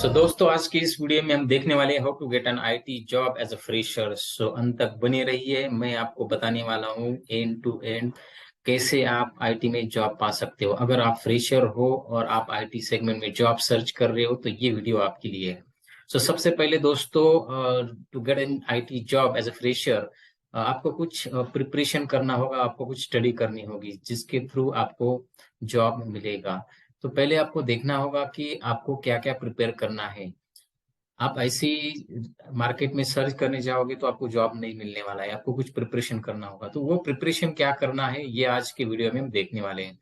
दोस्तों, आज की इस वीडियो में हम देखने वाले हैं how to get an IT job as a fresher. अंत तक बने रहिए। मैं आपको बताने वाला हूँ एंड टू एंड कैसे आप आईटी में जॉब पा सकते हो। अगर आप फ्रेशर हो और आप आईटी सेगमेंट में जॉब सर्च कर रहे हो तो ये वीडियो आपके लिए है। सबसे पहले दोस्तों, to get an IT job as a fresher आपको कुछ प्रिपरेशन करना होगा, आपको कुछ स्टडी करनी होगी जिसके थ्रू आपको जॉब मिलेगा। तो पहले आपको देखना होगा कि आपको क्या क्या प्रिपेयर करना है। आप ऐसे ही मार्केट में सर्च करने जाओगे तो आपको जॉब नहीं मिलने वाला है, आपको कुछ प्रिपरेशन करना होगा। तो वो प्रिपरेशन क्या करना है ये आज के वीडियो में हम देखने वाले हैं।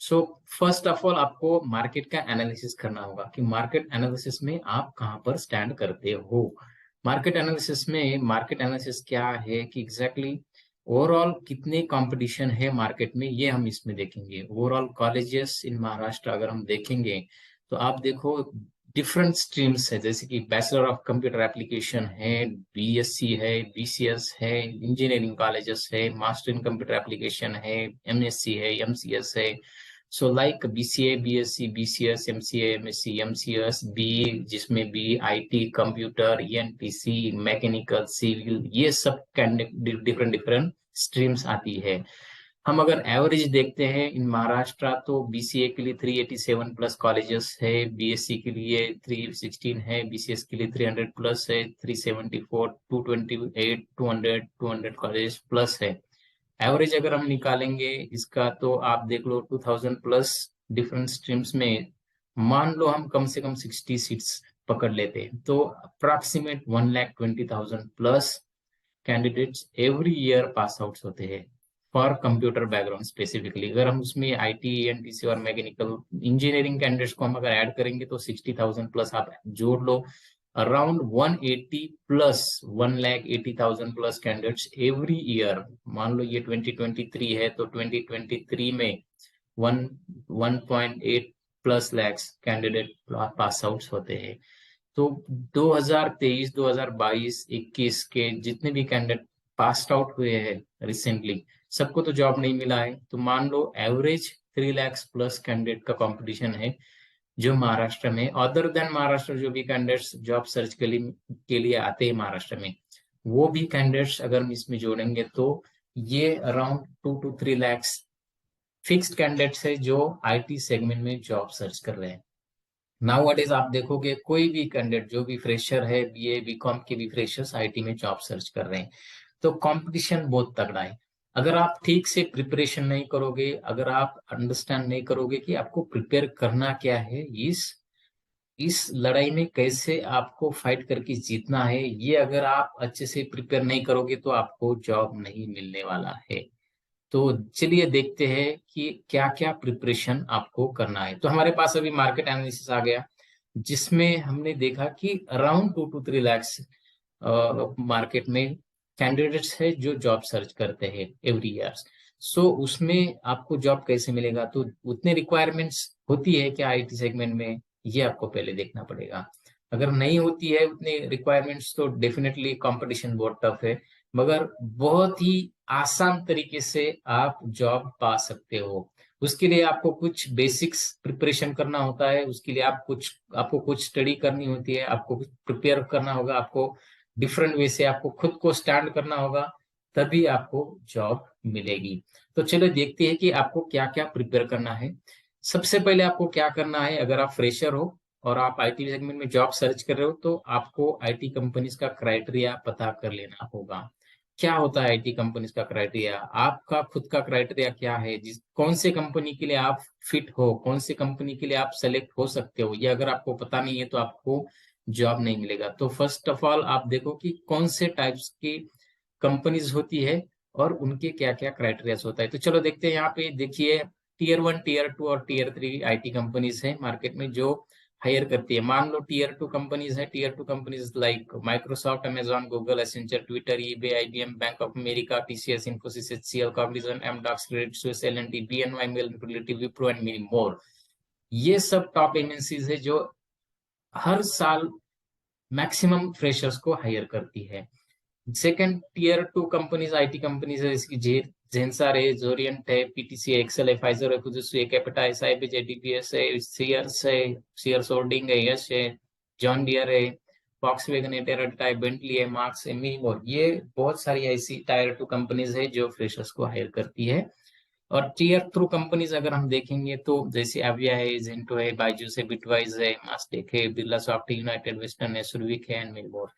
सो फर्स्ट ऑफ ऑल आपको मार्केट का एनालिसिस करना होगा कि मार्केट एनालिसिस में आप कहाँ पर स्टैंड करते हो। मार्केट एनालिसिस क्या है कि एग्जैक्टली ओवरऑल कितने कंपटीशन है मार्केट में, ये हम इसमें देखेंगे। ओवरऑल कॉलेजेस इन महाराष्ट्र अगर हम देखेंगे तो आप देखो डिफरेंट स्ट्रीम्स है, जैसे कि बैचलर ऑफ कंप्यूटर एप्लीकेशन है, बीएससी है, बीसीएस है, इंजीनियरिंग कॉलेजेस है, मास्टर इन कंप्यूटर एप्लीकेशन है, एमएससी है, एमसीएस है। Like BCA, BSc, BCS, MCA, MSc, MCS, BE जिसमें B IT, computer, ENTC, mechanical, civil, ये सब डिफरेंट डिफरेंट स्ट्रीम्स आती है। हम अगर एवरेज देखते हैं इन महाराष्ट्र तो बीसीए के लिए 387 प्लस कॉलेजेस है, बीएससी के लिए 316 है, बीसीएस के लिए 300 प्लस है, 374, 228, 200 कॉलेज प्लस है। एवरेज अगर हम निकालेंगे इसका तो आप देख लो 2000 प्लस डिफरेंट स्ट्रीम्स में। मान लो हम कम से कम 60 सीट्स पकड़ लेते हैं तो approximate 1,20,000 plus candidates every year पास आउट होते हैं फॉर कंप्यूटर बैकग्राउंड स्पेसिफिकली। अगर हम उसमें आईटी, एनटीसी और मैकेनिकल इंजीनियरिंग कैंडिडेट्स को हम अगर ऐड करेंगे तो 60,000 प्लस आप जोड़ लो। Around 180 plus 1,80,000 plus candidates every year. मान लो ये 2023 है तो 2023 में 1.8 plus lakhs candidate pass out होते हैं। तो 2023, 2022, 21 के जितने भी कैंडिडेट पास आउट हुए हैं रिसेंटली, सबको तो जॉब नहीं मिला है। तो मान लो एवरेज 3 लैक्स प्लस कैंडिडेट का कंपटीशन है जो महाराष्ट्र में। अदर देन महाराष्ट्र जो भी कैंडिडेट्स जॉब सर्च के लिए आते हैं महाराष्ट्र में, वो भी कैंडिडेट्स अगर हम इसमें जोड़ेंगे तो ये around 2 to 3 lakhs fixed candidates है जो आईटी सेगमेंट में जॉब सर्च कर रहे हैं। नाउ वट इज आप देखोगे कोई भी कैंडिडेट जो भी फ्रेशर है, बीए बीकॉम के भी फ्रेशर्स आईटी में जॉब सर्च कर रहे हैं, तो कंपटीशन बहुत तगड़ा है। अगर आप ठीक से प्रिपरेशन नहीं करोगे, अगर आप अंडरस्टैंड नहीं करोगे कि आपको प्रिपेयर करना क्या है, इस लड़ाई में कैसे आपको फाइट करके जीतना है, ये अगर आप अच्छे से प्रिपेयर नहीं करोगे तो आपको जॉब नहीं मिलने वाला है। तो चलिए देखते हैं कि क्या क्या प्रिपरेशन आपको करना है। तो हमारे पास अभी मार्केट एनालिसिस आ गया जिसमें हमने देखा कि अराउंड 2 to 3 लैक्स मार्केट में कैंडिडेट्स है जो जॉब सर्च करते हैं एवरी ईयर। उसमें आपको जॉब कैसे मिलेगा, तो उतने रिक्वायरमेंट्स होती है क्या आईटी सेगमेंट में, ये आपको पहले देखना पड़ेगा। अगर नहीं होती है उतने रिक्वायरमेंट्स तो डेफिनेटली कंपटीशन बहुत टफ है, मगर बहुत ही आसान तरीके से आप जॉब पा सकते हो। उसके लिए आपको कुछ बेसिक्स प्रिपरेशन करना होता है, उसके लिए आपको कुछ स्टडी करनी होती है, आपको कुछ प्रिपेयर करना होगा, आपको डिफरेंट वे से आपको खुद को स्टैंड करना होगा, तभी आपको जॉब मिलेगी। तो चलो देखते हैं कि आपको क्या क्या प्रिपेयर करना है। सबसे पहले आपको क्या करना है, अगर आप फ्रेशर हो और आप आईटी सेगमेंट में जॉब सर्च कर रहे हो तो आपको आईटी कंपनीज का क्राइटेरिया पता कर लेना होगा। क्या होता है आईटी कंपनीज का क्राइटेरिया, आपका खुद का क्राइटेरिया क्या है, जिस कौन से कंपनी के लिए आप फिट हो, कौन से कंपनी के लिए आप सेलेक्ट हो सकते हो, ये अगर आपको पता नहीं है तो आपको जॉब नहीं मिलेगा। तो फर्स्ट ऑफ ऑल आप देखो कि कौन से टाइप्स की कंपनीज होती है और उनके क्या क्या क्राइटेरिया होता है। तो चलो देखते हैं, यहाँ पे देखिए टीयर 1, टीयर 2 और टीयर 3 आईटी कंपनीज है मार्केट में जो हायर करती है। मान लो टीयर 2 कंपनीज है, tier 2 companies like Microsoft, Amazon, Google, Accenture, Twitter, eBay, IBM, Bank of America, TCS, Infosys, HCL, Cognizant, Amdocs, Credit Suisse, LNT, BNY, Mellon, relative, Wipro and many more. ये सब टॉप एजेंसीज है जो हर साल मैक्सिमम फ्रेशर्स को हायर करती है। Second tier 2 companies IT companies है, इसकी जेंसर है, जोरियंट है, पीटीसी है, एक्सेल है, फाइजर है, फुजिसु है, कैपिटा है, साइबेज है, डीपीएस है, सीयर्स है, सीयर्स होल्डिंग है, यश है, जॉन डियर है, वॉक्सवैगन है, टोयोटा है, बेंटली है, मार्क्स है, मिनी मोर, ये बहुत सारी ऐसी टायर 2 कंपनीज है जो फ्रेशर्स को हायर करती है। और टीयर थ्रू कंपनीज अगर हम देखेंगे तो जैसे अविया है, जेंटो है, बायजूस है, बिटवाइज है, मास्टेक है, बिरला सॉफ्ट, यूनाइटेड वेस्टर्न है, सुरविक है एंड मिनी मोर।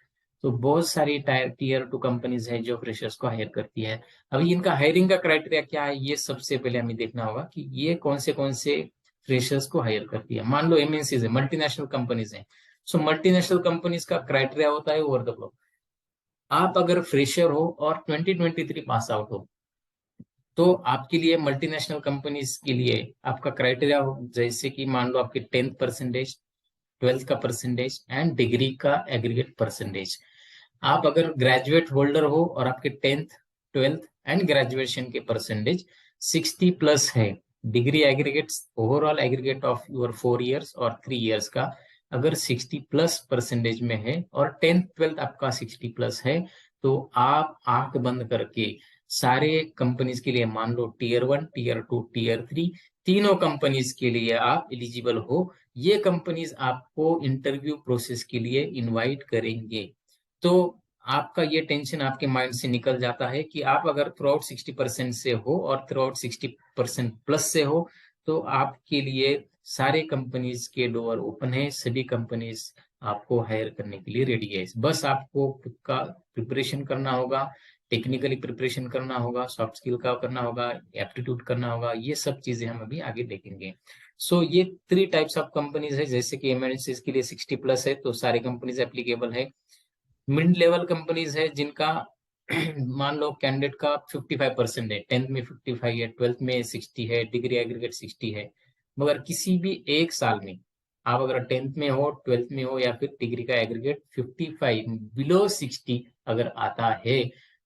तो बहुत सारी टीयर 2 कंपनीज है जो फ्रेशर्स को हायर करती है। अभी इनका हायरिंग का क्राइटेरिया क्या है, ये सबसे पहले हमें देखना होगा कि ये कौन से फ्रेशर्स को हायर करती है। मान लो एमएनसीज है, मल्टीनेशनल कंपनीज है। सो मल्टीनेशनल कंपनीज का क्राइटेरिया होता है ओवर द ग्लोब। आप अगर फ्रेशर हो और 2023 पास आउट हो, तो आपके लिए मल्टीनेशनल कंपनीज के लिए आपका क्राइटेरिया हो, जैसे कि मान लो आपके 10th परसेंटेज, 12th का परसेंटेज एंड डिग्री का एग्रीगेट परसेंटेज। आप अगर ग्रेजुएट होल्डर हो और आपके 10th, 12th एंड ग्रेजुएशन के परसेंटेज 60 प्लस है, degree aggregates overall aggregate of your 4 years और 3 इयर्स का अगर 60 प्लस परसेंटेज में है और 10th 12th आपका 60 प्लस है, तो आप आंख बंद करके सारे कंपनीज के लिए, मान लो टीयर 1, टीयर 2, टीयर 3, तीनों कंपनीज के लिए आप एलिजिबल हो। ये कंपनीज आपको इंटरव्यू प्रोसेस के लिए इनवाइट करेंगे। तो आपका ये टेंशन आपके माइंड से निकल जाता है कि आप अगर थ्रू आउट 60% से हो और थ्रू आउट 60% प्लस से हो, तो आपके लिए सारे कंपनीज के डोर ओपन है, सभी कंपनीज आपको हायर करने के लिए रेडी है। बस आपको खुद का प्रिपरेशन करना होगा, टेक्निकली प्रिपरेशन करना होगा, सॉफ्ट स्किल का करना होगा, एप्टीट्यूड करना होगा, ये सब चीजें हम अभी आगे देखेंगे। सो ये 3 टाइप्स ऑफ कंपनीज है। जैसे कि एमएनसीज के लिए 60 प्लस है तो सारी कंपनीज एप्लीकेबल है। मिड लेवल कंपनीज है जिनका मान लो कैंडिडेट का 55% है, 10th में 55 है, 12th में 60 है, डिग्री एग्रीगेट 60 है, मगर किसी भी एक साल में आप अगर 10th में हो, 12th में हो या फिर डिग्री का एग्रीगेट 55 बिलो 60 अगर आता है,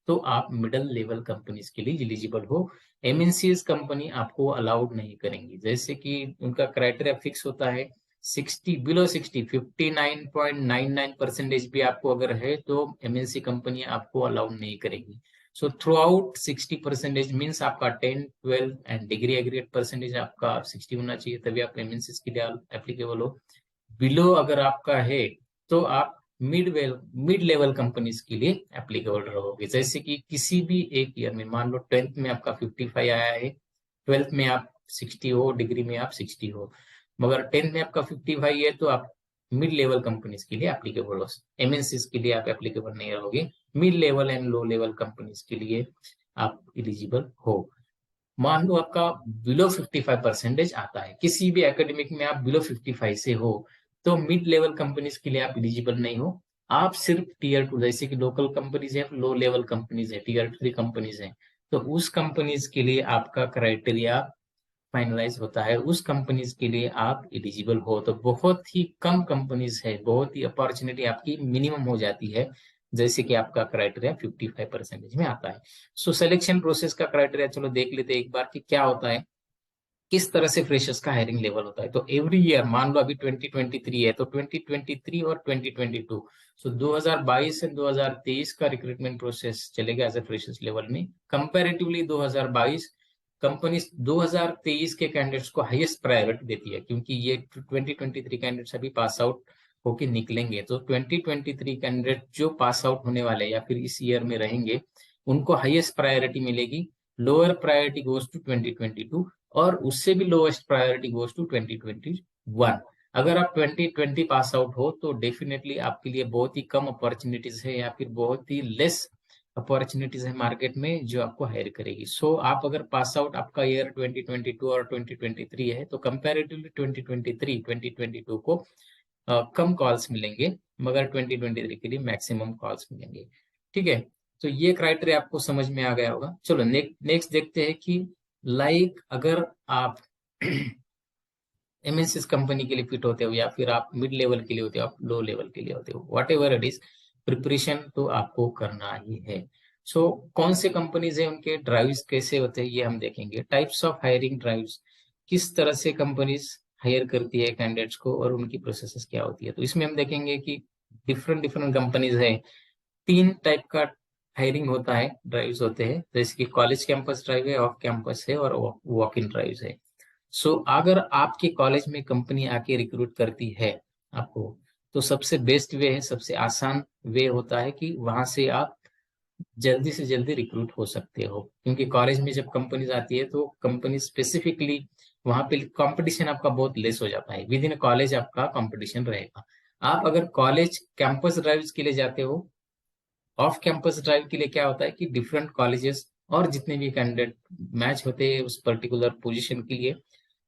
तो आप मिडिल लेवल कंपनीज के लिए एलिजिबल हो। एमएनसीज कंपनी आपको अलाउड नहीं करेंगी, जैसे कि उनका क्राइटेरिया फिक्स होता है 60 बिलो 60, 59.99 परसेंटेज भी आपको अगर है तो एमएनसी कंपनी आपको अलाउड नहीं करेगी। So through out 60 percentage means आपका 10, 12 एंड डिग्री एग्रीगेट परसेंटेज आपका 60 होना चाहिए, तभी आप एमएनसी के लिए एप्लीकेबल हो। बिलो अगर आपका है तो आप मिड लेवल कंपनीज के लिए एप्लीकेबल रहोगे। जैसे कि किसी भी एक ईयर में, मान लो 10th में आपका 55 आया है, 12th में आप 60 हो, डिग्री में आप 60 हो, मगर 10th में आपका 55 है तो आप मिड लेवल कंपनीज के लिए एप्लीकेबल हो। एमएनसीज के लिए आप एप्लीकेबल नहीं रहोगे, mid level and low level companies के लिए आप एलिजिबल हो। मान लो आपका बिलो 55 परसेंटेज आता है, किसी भी एकेडमिक में आप बिलो 55 से हो, तो मिड लेवल कंपनीज के लिए आप एलिजिबल नहीं हो। आप सिर्फ टीयर 2, जैसे कि लोकल कंपनीज है, लो लेवल कंपनीज है, टीयर 3 कंपनीज है, तो उस कंपनीज के लिए आपका क्राइटेरिया फाइनलाइज होता है, उस कंपनीज के लिए आप एलिजिबल हो। तो बहुत ही कम कंपनीज है, बहुत ही अपॉर्चुनिटी आपकी मिनिमम हो जाती है, जैसे कि आपका क्राइटेरिया 55 परसेंटेज में आता है। सो सिलेक्शन प्रोसेस का क्राइटेरिया चलो देख लेते हैं एक बार कि क्या होता है, किस तरह से फ्रेशर्स का हायरिंग लेवल होता है। तो एवरी ईयर, मान लो अभी 2023 है तो 2023 और 2022, सो 2022 से 2023 का रिक्रूटमेंट प्रोसेस चलेगा एज ए फ्रेशर्स लेवल में। कंपैरेटिवली 2022 कंपनी 2023 के कैंडिडेट्स को हाईएस्ट प्रायोरिटी देती है, क्योंकि ये 2023 कैंडिडेट्स अभी पास आउट होके निकलेंगे, तो 2023 कैंडिडेट जो पास आउट होने वाले या फिर इस ईयर में रहेंगे उनको हाईएस्ट प्रायोरिटी मिलेगी। लोअर प्रायोरिटी गोज टू 2022 और उससे भी लोएस्ट प्रायोरिटी गोज टू 2021। अगर आप 2020 पास आउट हो तो डेफिनेटली आपके लिए बहुत ही कम अपॉर्चुनिटीज है या फिर बहुत ही लेस अपॉर्चुनिटीज है मार्केट में जो आपको हायर करेगी। सो आप अगर पास आउट आपका ईयर 2022 और 2023 है तो कंपैरेटिवली 2023 2022 को कम कॉल्स मिलेंगे, मगर 2023 के लिए मैक्सिमम कॉल्स मिलेंगे। ठीक है, तो ये क्राइटेरिया आपको समझ में आ गया होगा। चलो नेक्स्ट देखते हैं कि अगर आप एमएनसीज कंपनी के लिए फिट होते हो या फिर आप मिड लेवल के लिए होते हो, आप लो लेवल के लिए होते हो, what ever it is, preparation तो आपको करना ही है। सो कौन से कंपनीज है, उनके ड्राइव्स कैसे होते हैं ये हम देखेंगे। टाइप्स ऑफ हायरिंग ड्राइव्स, किस तरह से कंपनीज हायर करती है कैंडिडेट्स को और उनकी प्रोसेसेस क्या होती है। तो इसमें हम देखेंगे कि डिफरेंट डिफरेंट कंपनीज है, 3 टाइप का हायरिंग होता है, ड्राइव्स होते हैं, जैसे कि कॉलेज कैंपस ड्राइव है, ऑफ कैंपस है और वॉक इन ड्राइव है। सो अगर आपके कॉलेज में कंपनी आके रिक्रूट करती है आपको, तो सबसे बेस्ट वे है, सबसे आसान वे होता है कि वहां से आप जल्दी से जल्दी रिक्रूट हो सकते हो, क्योंकि कॉलेज में जब कंपनीज आती है तो कंपनी स्पेसिफिकली वहां पे कंपटीशन आपका बहुत लेस हो जाता है, विद इन कॉलेज आपका कंपटीशन रहेगा। आप अगर कॉलेज कैंपस ड्राइव्स के लिए जाते हो, ऑफ कैंपस ड्राइव के लिए क्या होता है कि डिफरेंट कॉलेजेस और जितने भी कैंडिडेट मैच होते हैं उस पर्टिकुलर पोजीशन के लिए,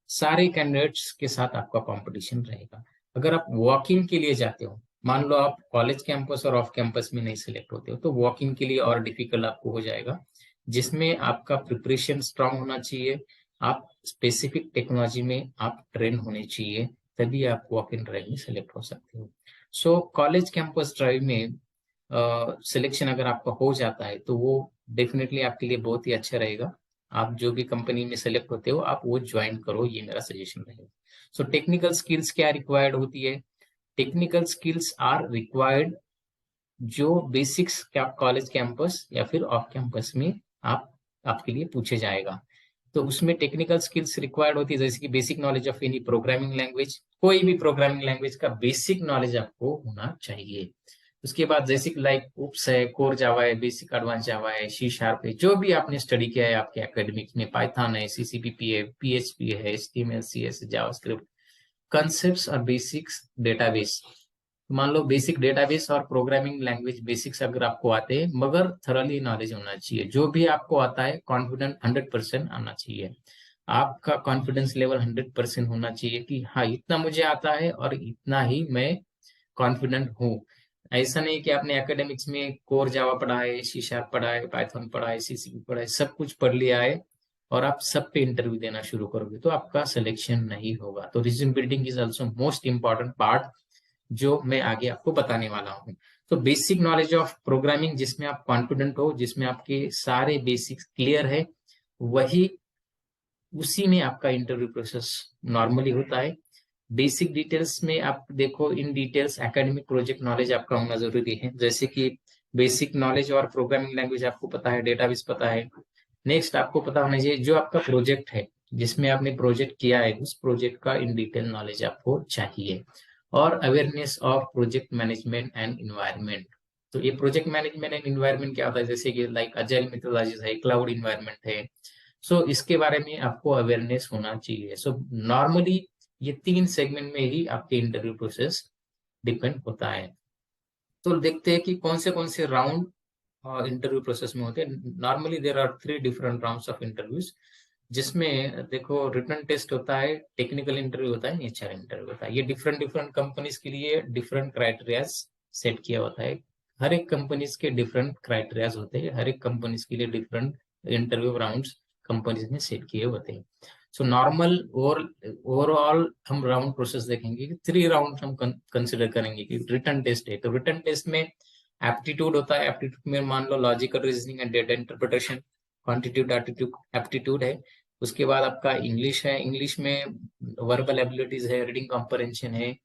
सारे कैंडिडेट्स के साथ आपका कंपटीशन रहेगा। अगर आप वॉकिंग के लिए जाते हो, मान लो आप कॉलेज कैंपस और ऑफ कैंपस में नहीं सिलेक्ट होते हो, तो वॉकिंग के लिए और डिफिकल्ट आपको हो जाएगा, जिसमें आपका प्रिपरेशन स्ट्रांग होना चाहिए, आप स्पेसिफिक टेक्नोलॉजी में आप ट्रेन होने चाहिए, तभी आप वॉक इन ड्राइव में सिलेक्ट हो सकते हो। सो कॉलेज कैंपस ड्राइव में सिलेक्शन अगर आपका हो जाता है तो वो डेफिनेटली आपके लिए बहुत ही अच्छा रहेगा। आप जो भी कंपनी में सेलेक्ट होते हो आप वो ज्वाइन करो, ये मेरा सजेशन रहेगा। सो टेक्निकल स्किल्स क्या रिक्वायर्ड होती है? टेक्निकल स्किल्स आर रिक्वायर्ड जो बेसिक्स क्या कॉलेज कैंपस या फिर ऑफ कैंपस में आप आपके लिए पूछे जाएगा। तो उसमें टेक्निकल स्किल्स रिक्वायर्ड होती है, जैसे कि basic knowledge of any programming language, कोई भी प्रोग्रामिंग लैंग्वेज का बेसिक नॉलेज आपको होना चाहिए। उसके बाद बेसिक लाइक उप्स है, कोर जावा है, बेसिक एडवांस जावा है, सी शार्प है, जो भी आपने स्टडी किया है आपके एकेडमिक्स में, पाइथन है, सीसीपीपी है, पीएचपी है, एचटीएमएल सीएस, जावास्क्रिप्ट, कंसेप्ट्स और बेसिक्स डेटाबेस। मान लो बेसिक डेटाबेस और प्रोग्रामिंग लैंग्वेज बेसिक्स अगर आपको आते हैं, मगर थरली नॉलेज होना चाहिए, जो भी आपको आता है कॉन्फिडेंट 100% आना चाहिए। आपका कॉन्फिडेंस लेवल 100% होना चाहिए कि हाँ इतना मुझे आता है और इतना ही मैं कॉन्फिडेंट हूँ। ऐसा नहीं कि आपने एकेडमिक्स में कोर जावा पढ़ा है, सी शार्प पढ़ा है, पाइथन पढ़ा है, सीसीपी पढ़ा है, सब कुछ पढ़ लिया है और आप सब पे इंटरव्यू देना शुरू करोगे तो आपका सिलेक्शन नहीं होगा। तो resume building is also most important part, जो मैं आगे आपको बताने वाला हूँ। तो बेसिक नॉलेज ऑफ प्रोग्रामिंग, जिसमें आप कॉन्फिडेंट हो, जिसमें आपके सारे बेसिक्स क्लियर है, वही उसी में आपका इंटरव्यू प्रोसेस नॉर्मली होता है। बेसिक डिटेल्स में आप देखो, in details academic project knowledge आपका होना जरूरी है, जैसे कि बेसिक नॉलेज और प्रोग्रामिंग लैंग्वेज आपको पता है, डेटाबेस पता है। नेक्स्ट आपको पता होना चाहिए जो आपका प्रोजेक्ट है, जिसमें आपने प्रोजेक्ट किया है, उस प्रोजेक्ट का इन डिटेल नॉलेज आपको चाहिए। और awareness of project management and environment. तो ये प्रोजेक्ट मैनेजमेंट एंड इन्वायरमेंट क्या होता है, जैसे कि लाइक अजाइल मेथोडोलॉजीज है, क्लाउड इन्वायरमेंट है। सो इसके बारे में आपको अवेयरनेस होना चाहिए। सो नॉर्मली ये 3 सेगमेंट में ही आपके इंटरव्यू प्रोसेस डिपेंड होता है। तो देखते हैं कि कौन से राउंड इंटरव्यू प्रोसेस में होते हैं। Normally there are 3 different rounds of interviews, जिसमें देखो रिटन टेस्ट होता है, टेक्निकल इंटरव्यू होता है, एचआर इंटरव्यू होता है। ये डिफरेंट डिफरेंट कंपनीज के लिए डिफरेंट क्राइटेरियाज सेट किया होता है। हर एक कंपनीज के डिफरेंट क्राइटेरियाज होते हैं, हर एक कंपनीज के लिए डिफरेंट इंटरव्यू राउंड्स कंपनीज ने सेट किए होते हैं। सो नॉर्मल ओवरऑल हम राउंड प्रोसेस देखेंगे कि 3 राउंड हम कंसिडर करेंगे कि रिटन टेस्ट है। तो रिटन टेस्ट में एप्टीट्यूड होता है, एप्टीट्यूड में मान लो logical reasoning and data interpretation, quantitative aptitude है। उसके बाद आपका इंग्लिश है, इंग्लिश में वर्बल एबिलिटीज है, रीडिंग कॉम्प्रहेंशन है,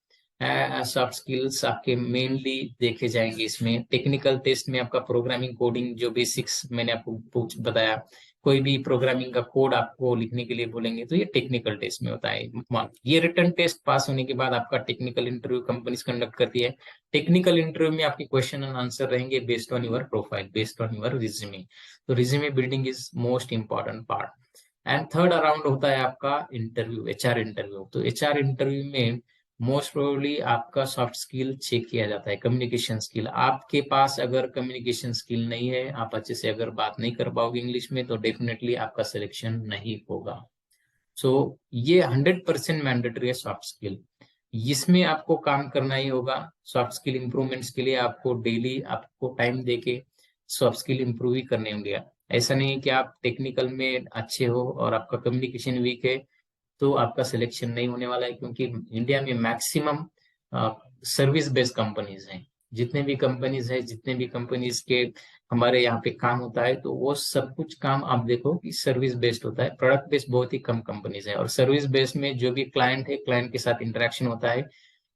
सॉफ्ट स्किल्स आपके मेनली देखे जाएंगे इसमें। टेक्निकल टेस्ट में आपका प्रोग्रामिंग कोडिंग जो बेसिक्स मैंने आपको बताया, कोई भी प्रोग्रामिंग का कोड आपको लिखने के लिए बोलेंगे तो ये टेक्निकल टेस्ट में होता है। ये रिटन टेस्ट पास होने के बाद आपका टेक्निकल इंटरव्यू कंपनीज कंडक्ट करती है। टेक्निकल इंटरव्यू में आपके क्वेश्चन एंड आंसर रहेंगे based on your profile, based on your resume. तो resume building is most important part. And third round होता है आपका इंटरव्यू, एचआर इंटरव्यू। तो एचआर इंटरव्यू में मोस्ट प्रोबेबली आपका सॉफ्ट स्किल चेक किया जाता है, कम्युनिकेशन स्किल। आपके पास अगर कम्युनिकेशन स्किल नहीं है, आप अच्छे से अगर बात नहीं कर पाओगे इंग्लिश में, तो डेफिनेटली आपका सिलेक्शन नहीं होगा। सो ये 100% मैंडेटरी है सॉफ्ट स्किल, इसमें आपको काम करना ही होगा। सॉफ्ट स्किल इंप्रूवमेंट्स के लिए आपको डेली आपको टाइम देके सॉफ्ट स्किल इंप्रूव ही करने होंगे। ऐसा नहीं है कि आप टेक्निकल में अच्छे हो और आपका कम्युनिकेशन वीक है तो आपका सिलेक्शन नहीं होने वाला है, क्योंकि इंडिया में मैक्सिमम सर्विस बेस्ड कंपनीज हैं। जितने भी कंपनीज है, जितने भी कंपनीज के हमारे यहाँ पे काम होता है, तो वो सब कुछ काम आप देखो कि सर्विस बेस्ड होता है, प्रोडक्ट बेस्ड बहुत ही कम कंपनीज है। और सर्विस बेस्ड में जो भी क्लाइंट है, क्लाइंट के साथ इंटरेक्शन होता है।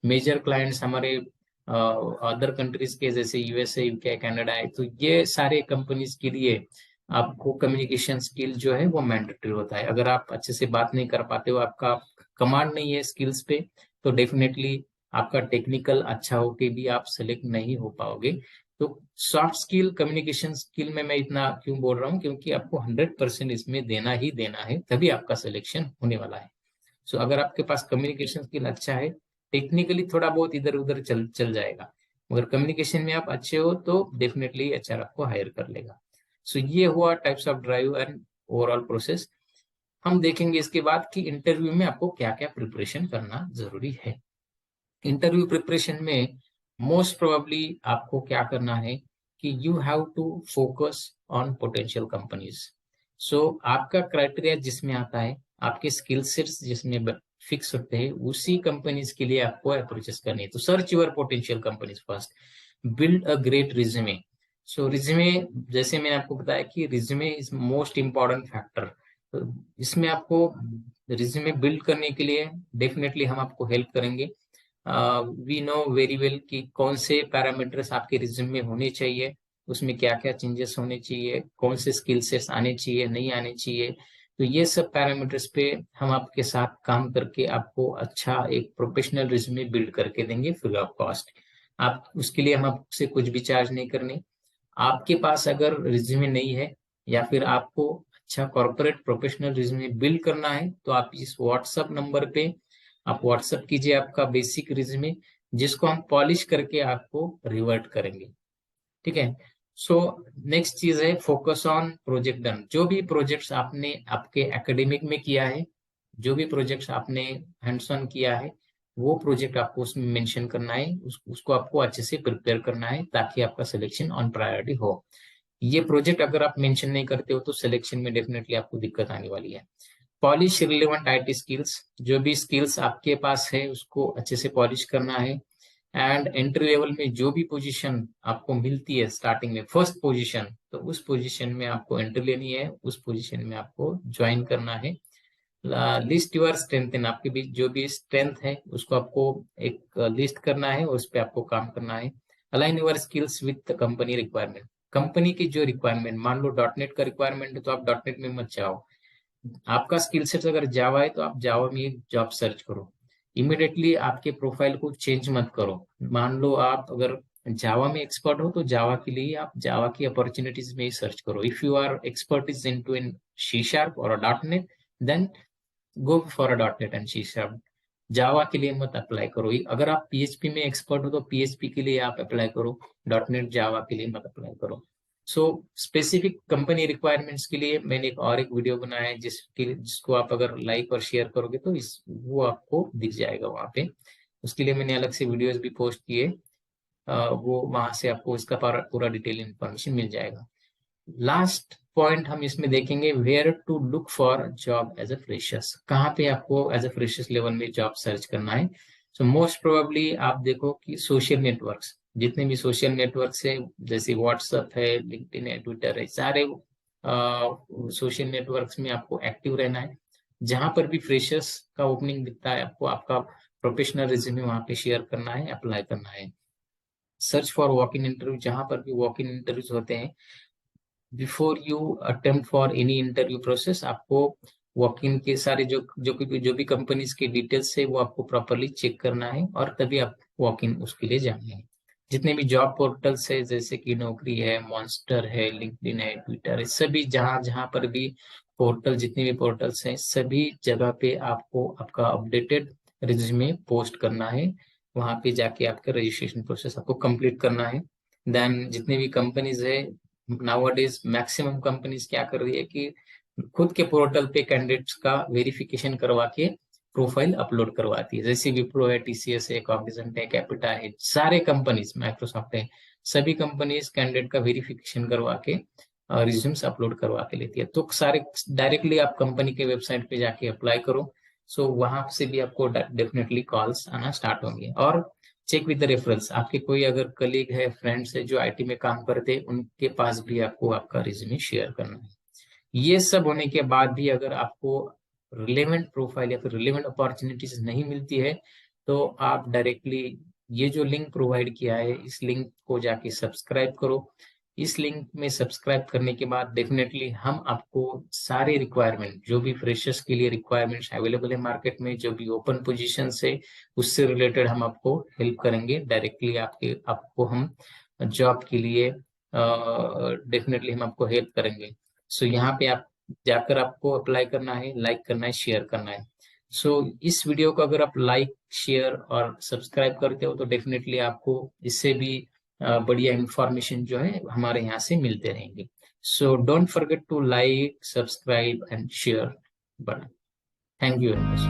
मेजर क्लाइंट्स हमारे अदर कंट्रीज के, जैसे यूएसए, यूके, कनाडा है, तो ये सारे कंपनीज के लिए आपको कम्युनिकेशन स्किल जो है वो मैंडेटरी होता है। अगर आप अच्छे से बात नहीं कर पाते हो, आपका कमांड नहीं है स्किल्स पे, तो डेफिनेटली आपका टेक्निकल अच्छा हो के भी आप सेलेक्ट नहीं हो पाओगे। तो सॉफ्ट स्किल, कम्युनिकेशन स्किल में मैं इतना क्यों बोल रहा हूँ, क्योंकि आपको 100% इसमें देना ही देना है, तभी आपका सिलेक्शन होने वाला है। सो अगर आपके पास कम्युनिकेशन स्किल अच्छा है, टेक्निकली थोड़ा बहुत इधर उधर चल चल जाएगा, मगर कम्युनिकेशन में आप अच्छे हो तो डेफिनेटली एचआर आपको हायर कर लेगा। सो ये हुआ types of drive and overall process. हम देखेंगे इसके बाद कि इंटरव्यू में आपको क्या क्या प्रिपरेशन करना जरूरी है। इंटरव्यू प्रिपरेशन में मोस्ट प्रोबेबली आपको क्या करना है कि you have to focus on potential companies. So आपका क्राइटेरिया जिसमें आता है, आपके स्किल सेट्स जिसमें फिक्स होते हैं, उसी कंपनीज के लिए आपको अप्रोचेस करनी है। तो search your potential companies first, build a great resume. So resume, जैसे मैंने आपको बताया कि resume is most important factor. तो इसमें आपको रिज्यूमे बिल्ड करने के लिए डेफिनेटली हम आपको हेल्प करेंगे। वी नो वेरी वेल कि कौन से पैरामीटर्स आपके रिज्यूम में होने चाहिए, उसमें क्या क्या चेंजेस होने चाहिए, कौन से स्किल सेट्स आने चाहिए, नहीं आने चाहिए। तो ये सब पैरामीटर्स पे हम आपके साथ काम करके आपको अच्छा एक प्रोफेशनल रिज्यूमे बिल्ड करके देंगे फ्री ऑफ कॉस्ट। आप उसके लिए हम आपसे कुछ भी चार्ज नहीं करने। आपके पास अगर रिज्यूमे नहीं है, या फिर आपको अच्छा कॉर्पोरेट प्रोफेशनल रिज्यूमे बिल्ड करना है, तो आप इस व्हाट्सएप नंबर पे आप व्हाट्सएप कीजिए आपका बेसिक रिज्यूमे, जिसको हम पॉलिश करके आपको रिवर्ट करेंगे। ठीक है। सो नेक्स्ट चीज है फोकस ऑन प्रोजेक्ट डन। जो भी प्रोजेक्ट्स आपने आपके एकेडमिक में किया है, जो भी प्रोजेक्ट्स आपने हैंड्स ऑन किया है, वो प्रोजेक्ट आपको उसमें मेंशन करना है, उसको आपको अच्छे से प्रिपेयर करना है, ताकि आपका सिलेक्शन ऑन प्रायोरिटी हो। ये प्रोजेक्ट अगर आप मेंशन नहीं करते हो तो सिलेक्शन में डेफिनेटली आपको दिक्कत आने वाली है। पॉलिश रिलेवेंट आईटी स्किल्स, जो भी स्किल्स आपके पास है उसको अच्छे से पॉलिश करना है। एंड एंट्री लेवल में जो भी पोजीशन आपको मिलती है स्टार्टिंग में फर्स्ट पोजीशन, तो उस पोजीशन में आपको एंट्री लेनी है, उस पोजीशन में आपको ज्वाइन करना है। लिस्ट योर स्ट्रेंथ इन, आपके बीच जो भी स्ट्रेंथ है उसको आपको एक लिस्ट करना है, उस पर आपको काम करना है। Align your skills with company requirement, company की जो रिक्वायरमेंट, मान लो डॉटनेट का रिक्वायरमेंट है तो आप डॉटनेट में मत जाओ। आपका स्किल सेट अगर जावा है तो आप जावा में एक जॉब सर्च करो। इमिडिएटली आपके प्रोफाइल को चेंज मत करो। मान लो आप अगर जावा में एक्सपर्ट हो तो जावा के लिए आप जावा की अपॉर्चुनिटीज में ही सर्च करो। If you are expert is into in C sharp और dot net, then go for a dot net and C sharp. Java के लिए मत अप्लाई करो। अगर आप पीएचपी में एक्सपर्ट हो तो पीएचपी के लिए आप अप्लाई करो, डॉट नेट जावा के लिए मत अप्लाई करो। सो स्पेसिफिक कंपनी रिक्वायरमेंट्स के लिए मैंने एक वीडियो बनाया है, जिसको आप अगर लाइक और शेयर करोगे तो वो आपको दिख जाएगा वहां पे। उसके लिए मैंने अलग से वीडियोस भी पोस्ट किए, वो वहां से आपको इसका पूरा डिटेल इन्फॉर्मेशन मिल जाएगा। लास्ट पॉइंट हम इसमें देखेंगे, where to look for job as a freshers, कहाँ पे आपको एज अ फ्रेशर्स लेवल में जॉब सर्च करना है। सो मोस्ट प्रोबेबली आप देखो कि सोशल नेटवर्क्स, जितने भी सोशल नेटवर्क्स है, जैसे व्हाट्सएप है, लिंक्डइन है, ट्विटर है, सारे सोशल नेटवर्क्स में आपको एक्टिव रहना है। जहां पर भी फ्रेशर्स का ओपनिंग दिखता है आपको, आपका प्रोफेशनल रिज्यूमे वहां पे शेयर करना है, अप्लाई करना है। Search for walk in interview, जहां पर भी वॉक इन इंटरव्यूज होते हैं, before you attempt for any interview process, आपको वॉक इन के सारे जो भी कंपनीज के डिटेल्स है वो आपको प्रॉपरली चेक करना है, और तभी आप वॉक इन उसके लिए जाना है। जितने भी जॉब पोर्टल्स है, जैसे कि नौकरी है, मॉन्स्टर है, लिंक्डइन है, ट्विटर है, सभी जहां जहां पर भी पोर्टल, जितने भी पोर्टल्स हैं, सभी जगह पे आपको आपका अपडेटेड रिज्यूमे पोस्ट करना है। वहां पे जाके आपका रजिस्ट्रेशन प्रोसेस आपको कंप्लीट करना है। देन जितने भी कंपनीज है, नाउअडेज मैक्सिमम कंपनीज क्या कर रही है कि खुद के पोर्टल पे कैंडिडेट्स का वेरिफिकेशन करवा के प्रोफाइल अपलोड करवाती है। जैसे विप्रो है, टीसीएस है, कॉग्निजेंट है, कैपिटा है, सारे कंपनीज, माइक्रोसॉफ्ट है, सभी कंपनीज कैंडिडेट का वेरिफिकेशन करवा के रिज्यूम्स अपलोड करवा के लेती है। तो सारे डायरेक्टली आप कंपनी के वेबसाइट पे जाके अप्लाई करो। सो वहां से भी आपको डेफिनेटली कॉल्स आना स्टार्ट होंगे। और चेक विद द रेफरेंस, आपके कोई अगर कलीग है, फ्रेंड्स है जो आईटी में काम करते हैं, उनके पास भी आपको आपका रिज्यूमे शेयर करना है। ये सब होने के बाद भी अगर आपको रिलेवेंट प्रोफाइल या फिर रिलेवेंट अपॉर्चुनिटीज नहीं मिलती है, तो आप डायरेक्टली ये जो लिंक प्रोवाइड किया है, इस लिंक को जाके सब्सक्राइब करो। इस लिंक में सब्सक्राइब करने के बाद डेफिनेटली हम आपको सारे रिक्वायरमेंट, जो भी फ्रेशर्स के लिए रिक्वायरमेंट्स अवेलेबल है मार्केट में, जो भी ओपन पोजीशन है उससे रिलेटेड हम आपको हेल्प करेंगे डायरेक्टली। आपको हम जॉब के लिए डेफिनेटली हम आपको हेल्प करेंगे। सो यहाँ पे आप जाकर आपको अप्लाई करना है, लाइक करना है, शेयर करना है। सो इस वीडियो को अगर आप लाइक, शेयर और सब्सक्राइब करते हो तो डेफिनेटली आपको इससे भी बढ़िया इंफॉर्मेशन जो है हमारे यहाँ से मिलते रहेंगे। So don't forget to like, subscribe and share button. Thank you very much.